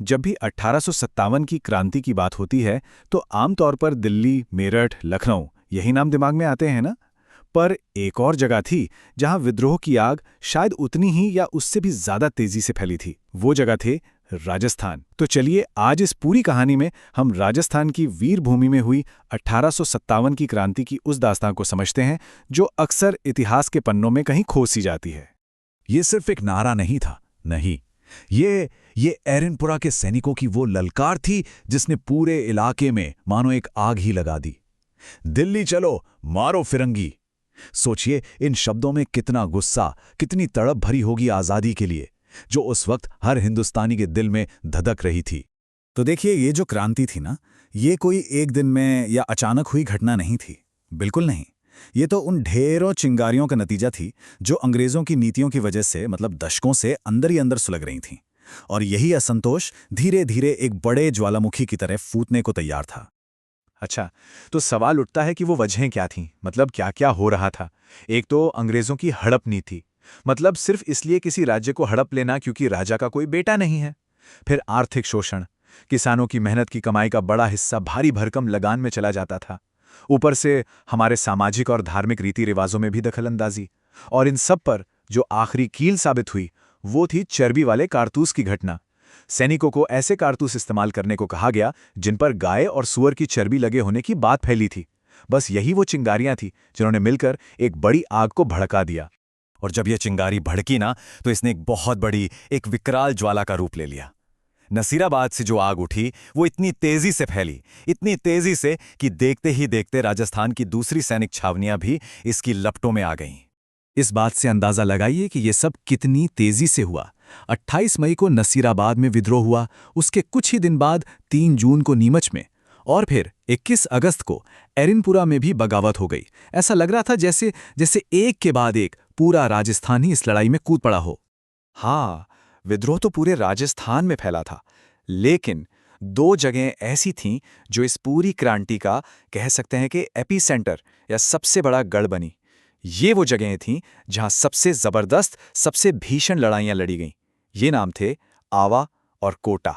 जब भी 1857 की क्रांति की बात होती है तो आमतौर पर दिल्ली, मेरठ, लखनऊ यही नाम दिमाग में आते हैं ना। पर एक और जगह थी जहां विद्रोह की आग शायद उतनी ही या उससे भी ज्यादा तेजी से फैली थी। वो जगह थे राजस्थान। तो चलिए आज इस पूरी कहानी में हम राजस्थान की वीर भूमि में हुई 1857 की क्रांति की उस दास्तां को समझते हैं जो अक्सर इतिहास के पन्नों में कहीं खो सी जाती है। ये सिर्फ एक नारा नहीं था, नहीं, ये एरनपुरा के सैनिकों की वो ललकार थी जिसने पूरे इलाके में मानो एक आग ही लगा दी। दिल्ली चलो, मारो फिरंगी। सोचिए इन शब्दों में कितना गुस्सा, कितनी तड़प भरी होगी आजादी के लिए, जो उस वक्त हर हिंदुस्तानी के दिल में धधक रही थी। तो देखिए, ये जो क्रांति थी ना, ये कोई एक दिन में या अचानक हुई घटना नहीं थी। बिल्कुल नहीं। ये तो उन ढेरों चिंगारियों का नतीजा थी जो अंग्रेजों की नीतियों की वजह से मतलब दशकों से अंदर ही अंदर सुलग रही थीं। और यही असंतोष धीरे धीरे एक बड़े ज्वालामुखी की तरह फूटने को तैयार था। अच्छा, तो सवाल उठता है कि वो वजहें क्या थीं, मतलब क्या क्या हो रहा था। एक तो अंग्रेजों की हड़प नीति, मतलब सिर्फ इसलिए किसी राज्य को हड़प लेना क्योंकि राजा का कोई बेटा नहीं है। फिर आर्थिक शोषण, किसानों की मेहनत की कमाई का बड़ा हिस्सा भारी भरकम लगान में चला जाता था। ऊपर से हमारे सामाजिक और धार्मिक रीति रिवाजों में भी दखलंदाजी। और इन सब पर जो आखिरी कील साबित हुई वो थी चर्बी वाले कारतूस की घटना। सैनिकों को ऐसे कारतूस इस्तेमाल करने को कहा गया जिन पर गाय और सूअर की चर्बी लगे होने की बात फैली थी। बस यही वो चिंगारियां थी जिन्होंने मिलकर एक बड़ी आग को भड़का दिया। और जब यह चिंगारी भड़की ना, तो इसने एक बहुत बड़ी, एक विकराल ज्वाला का रूप ले लिया। नसीराबाद से जो आग उठी वो इतनी तेजी से फैली, इतनी तेजी से कि देखते ही देखते राजस्थान की दूसरी सैनिक छावनियां भी इसकी लपटों में आ गईं। इस बात से अंदाजा लगाइए कि यह सब कितनी तेजी से हुआ। 28 मई को नसीराबाद में विद्रोह हुआ, उसके कुछ ही दिन बाद 3 जून को नीमच में, और फिर 21 अगस्त को एरनपुरा में भी बगावत हो गई। ऐसा लग रहा था जैसे जैसे एक के बाद एक पूरा राजस्थान ही इस लड़ाई में कूद पड़ा हो। हाँ, विद्रोह तो पूरे राजस्थान में फैला था, लेकिन 2 जगहें ऐसी थीं जो इस पूरी क्रांति का कह सकते हैं कि एपीसेंटर या सबसे बड़ा गढ़ बनी। ये वो जगहें थीं जहां सबसे जबरदस्त, सबसे भीषण लड़ाइयां लड़ी गईं। ये नाम थे आवा और कोटा।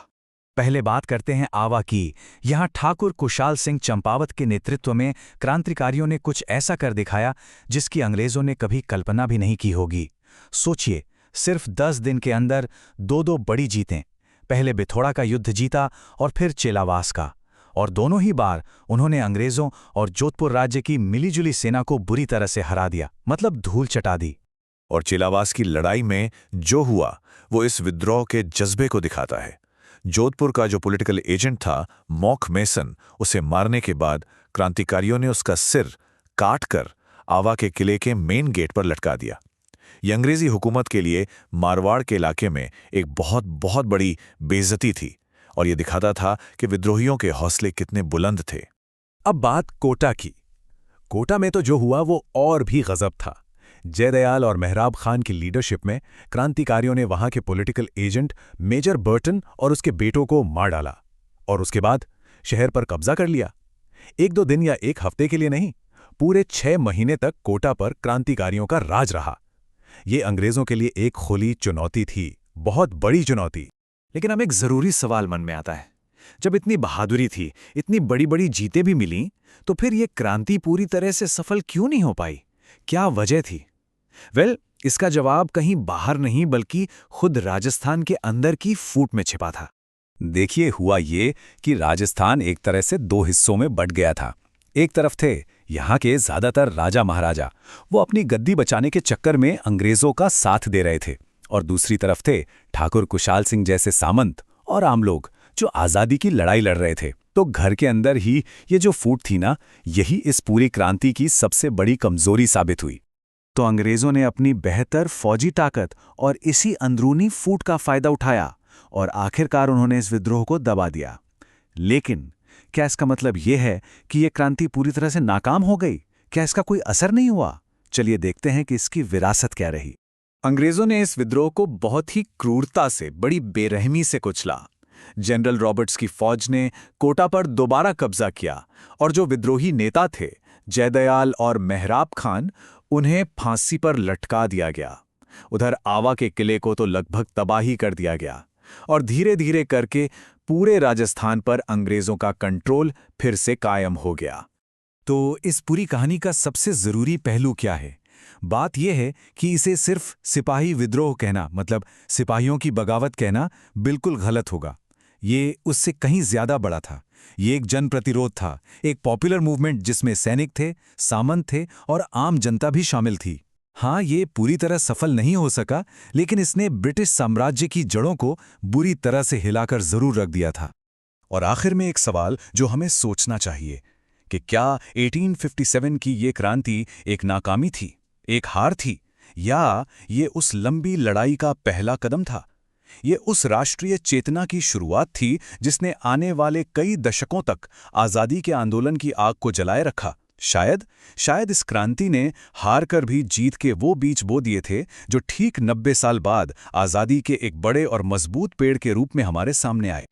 पहले बात करते हैं आवा की। यहाँ ठाकुर कुशाल सिंह चंपावत के नेतृत्व में क्रांतिकारियों ने कुछ ऐसा कर दिखाया जिसकी अंग्रेजों ने कभी कल्पना भी नहीं की होगी। सोचिए, सिर्फ 10 दिन के अंदर 2 बड़ी जीतें। पहले बिथोड़ा का युद्ध जीता और फिर चेलावास का, और दोनों ही बार उन्होंने अंग्रेजों और जोधपुर राज्य की मिलीजुली सेना को बुरी तरह से हरा दिया, मतलब धूल चटा दी। और चेलावास की लड़ाई में जो हुआ वो इस विद्रोह के जज्बे को दिखाता है। जोधपुर का जो पॉलिटिकल एजेंट था मॉक मेसन, उसे मारने के बाद क्रांतिकारियों ने उसका सिर काटकर आवा के किले के मेन गेट पर लटका दिया। ये अंग्रेजी हुकूमत के लिए मारवाड़ के इलाके में एक बहुत बहुत बड़ी बेइज्जती थी, और ये दिखाता था कि विद्रोहियों के हौसले कितने बुलंद थे। अब बात कोटा की। कोटा में तो जो हुआ वो और भी गजब था। जयदयाल और मेहराब खान की लीडरशिप में क्रांतिकारियों ने वहां के पॉलिटिकल एजेंट मेजर बर्टन और उसके बेटों को मार डाला, और उसके बाद शहर पर कब्जा कर लिया। 1-2 दिन या 1 हफ्ते के लिए नहीं, पूरे 6 महीने तक कोटा पर क्रांतिकारियों का राज रहा। ये अंग्रेजों के लिए एक खुली चुनौती थी, बहुत बड़ी चुनौती। लेकिन अब एक जरूरी सवाल मन में आता है, जब इतनी बहादुरी थी, इतनी बड़ी बड़ी जीतें भी मिलीं, तो फिर ये क्रांति पूरी तरह से सफल क्यों नहीं हो पाई? क्या वजह थी? इसका जवाब कहीं बाहर नहीं बल्कि खुद राजस्थान के अंदर की फूट में छिपा था। देखिए, हुआ ये कि राजस्थान एक तरह से 2 हिस्सों में बंट गया था। एक तरफ थे यहाँ के ज्यादातर राजा महाराजा, वो अपनी गद्दी बचाने के चक्कर में अंग्रेजों का साथ दे रहे थे, और दूसरी तरफ थे ठाकुर कुशाल सिंह जैसे सामंत और आम लोग जो आज़ादी की लड़ाई लड़ रहे थे। तो घर के अंदर ही ये जो फूट थी ना, यही इस पूरी क्रांति की सबसे बड़ी कमजोरी साबित हुई। तो अंग्रेजों ने अपनी बेहतर फौजी ताकत और इसी अंदरूनी फूट का फायदा उठाया और आखिरकार उन्होंने इस विद्रोह को दबा दिया। लेकिन क्या इसका मतलब यह है कि यह क्रांति पूरी तरह से नाकाम हो गई? क्या इसका कोई असर नहीं हुआ? चलिए देखते हैं कि इसकी विरासत क्या रही। अंग्रेजों ने इस विद्रोह को बहुत ही क्रूरता से, बड़ी बेरहमी से कुचला। जनरल रॉबर्ट्स की फौज ने कोटा पर दोबारा कब्जा किया, और जो विद्रोही नेता थे जयदयाल और मेहराब खान, उन्हें फांसी पर लटका दिया गया। उधर आवा के किले को तो लगभग तबाही कर दिया गया। और धीरे धीरे करके पूरे राजस्थान पर अंग्रेजों का कंट्रोल फिर से कायम हो गया। तो इस पूरी कहानी का सबसे ज़रूरी पहलू क्या है? बात यह है कि इसे सिर्फ सिपाही विद्रोह कहना, मतलब सिपाहियों की बगावत कहना, बिल्कुल गलत होगा। ये उससे कहीं ज़्यादा बड़ा था। ये एक जन प्रतिरोध था, एक पॉपुलर मूवमेंट जिसमें सैनिक थे, सामंत थे और आम जनता भी शामिल थी। हाँ, ये पूरी तरह सफल नहीं हो सका, लेकिन इसने ब्रिटिश साम्राज्य की जड़ों को बुरी तरह से हिलाकर ज़रूर रख दिया था। और आखिर में एक सवाल जो हमें सोचना चाहिए कि क्या 1857 की ये क्रांति एक नाकामी थी, एक हार थी, या ये उस लंबी लड़ाई का पहला कदम था? ये उस राष्ट्रीय चेतना की शुरुआत थी जिसने आने वाले कई दशकों तक आज़ादी के आंदोलन की आग को जलाए रखा। शायद इस क्रांति ने हार कर भी जीत के वो बीज बो दिए थे जो ठीक 90 साल बाद आज़ादी के एक बड़े और मजबूत पेड़ के रूप में हमारे सामने आए।